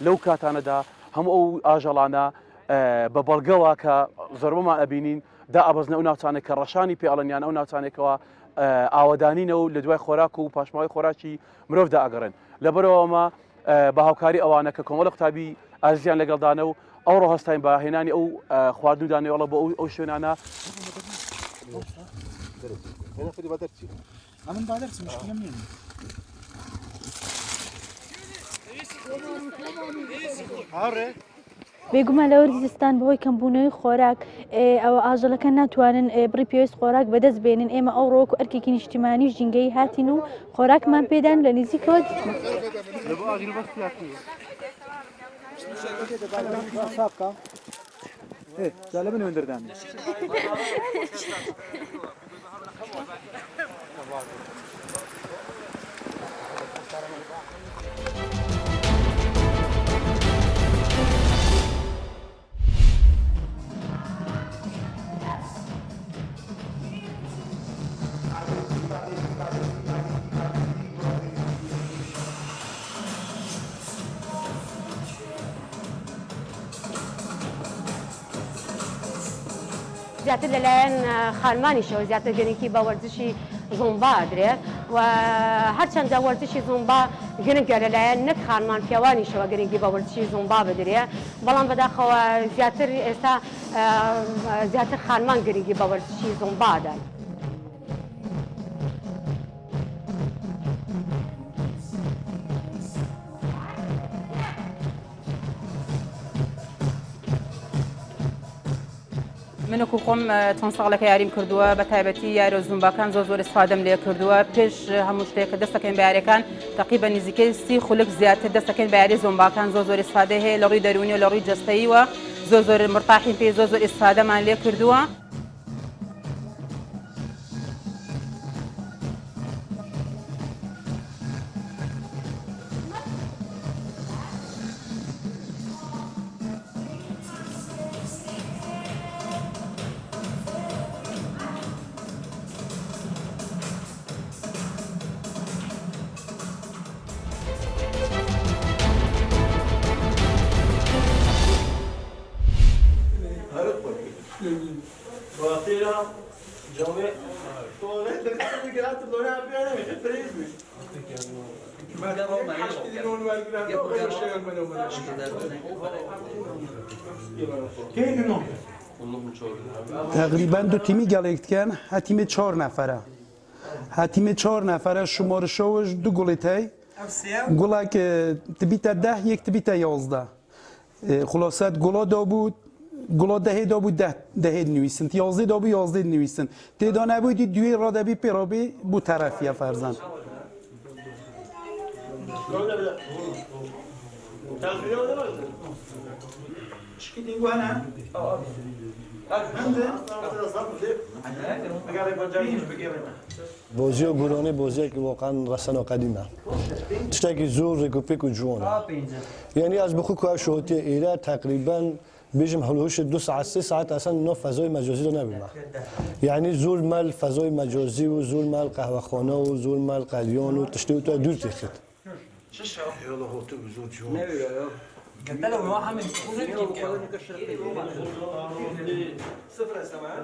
لەو کاتانەدا هەموو ئەو ئاژەڵانە بە بەڵگەوە کە زۆربەمان ئەبینین دا ئەبەزنە ئەو ناوچانێک کە ڕەشانی پێڵەنیان ئەو ناوچانێکەوە ئاوەدانینەوە لە دوای خۆراک و پاشماوەی خۆراکی مرۆڤدا ئەگەڕێن لەبەرەوەمە بە هاوکاری ئەوانە کە کۆمەڵە قوتابی ئازیان لەگەڵدانە و ئەو ڕۆهەستاین بە هێنانی ئەو خواردنودانەوەڵە بە ئەو شوێنانە بێگومان لە وەرزستان بەهۆی کەمبوونەوەی خۆراک ئەوە ئاژەڵەکە ناتوانن بڕی پێویست خۆراک بەدەست بێنن ئێمە ئەو ڕۆک و ئەرکێکی نیشتیمانی ژینگەی هاتین و خۆراکمان پێدان لە نزیکەوە دیتمە جالبه نمیدردم زیاتر لەلایەن خانمانیشەوە زیاتر گەرنگی بە وەرزشی زومبا ئەدرێ و هەرچەندە وەرزشی زومبا گرنگە لەلایەن نەک خانمان پیاوانیشەوە گرنگی بە وەرزشی زومبا بدرێ بەڵام بەداخەوە زیاتر ئێستا زیاتر خانمان گرنگی بە وەرزشی زومبادان. منکو خۆم چەند ساڵەکە یاریم کردووە بە تایبەتی یارە زومباکان زۆر ئستفادەم لێ کردووە پێش هەموو شتێککە دەستەکەین بە یاریەکان تقریبا نزیکەی 30 خولک زیاتر دەستەکەین بە یاری زومباکان زۆر ئستفادە هەیە لە ڕووی دەرونی و لە ڕووی جەستەییوە زۆر مرتاحین پێی زۆر ئستفادەمان لێ کردووە. تقریبا دو تیمی گەڵێکتکەن هەتیمێ 4 نەفەرە هەتیمێ 4 نەفەرە شمارشەوەش دو گوڵێتەی گوڵک تبیتە 10 یەک تبیتە 11 خلاصەت گوڵا دابوو گوڵا دەهێ دابوو دەهێ نوویسن 11 دابوو 11 نوویسن تێدا نەبوویدی دوێ ڕادەبی پێڕابێ بوو تەرەفیە فەرزان بازی گورانه بازی که واقعا رسانه قدیمه تشتکی زور ریکوپیک و جوانه یعنی از بخو که شوتی ایره تقریبا بیشم هلوش 2 ساعت 3 ساعت اصلا نه فضای مجازی رو نبینم یعنی زور مال فضای مجازی و زور مال قهوه خانه و زور مال قلیان و تشتی تو دور تخت يلا هو تو زور جوان قلت له ما حامل صفر سماء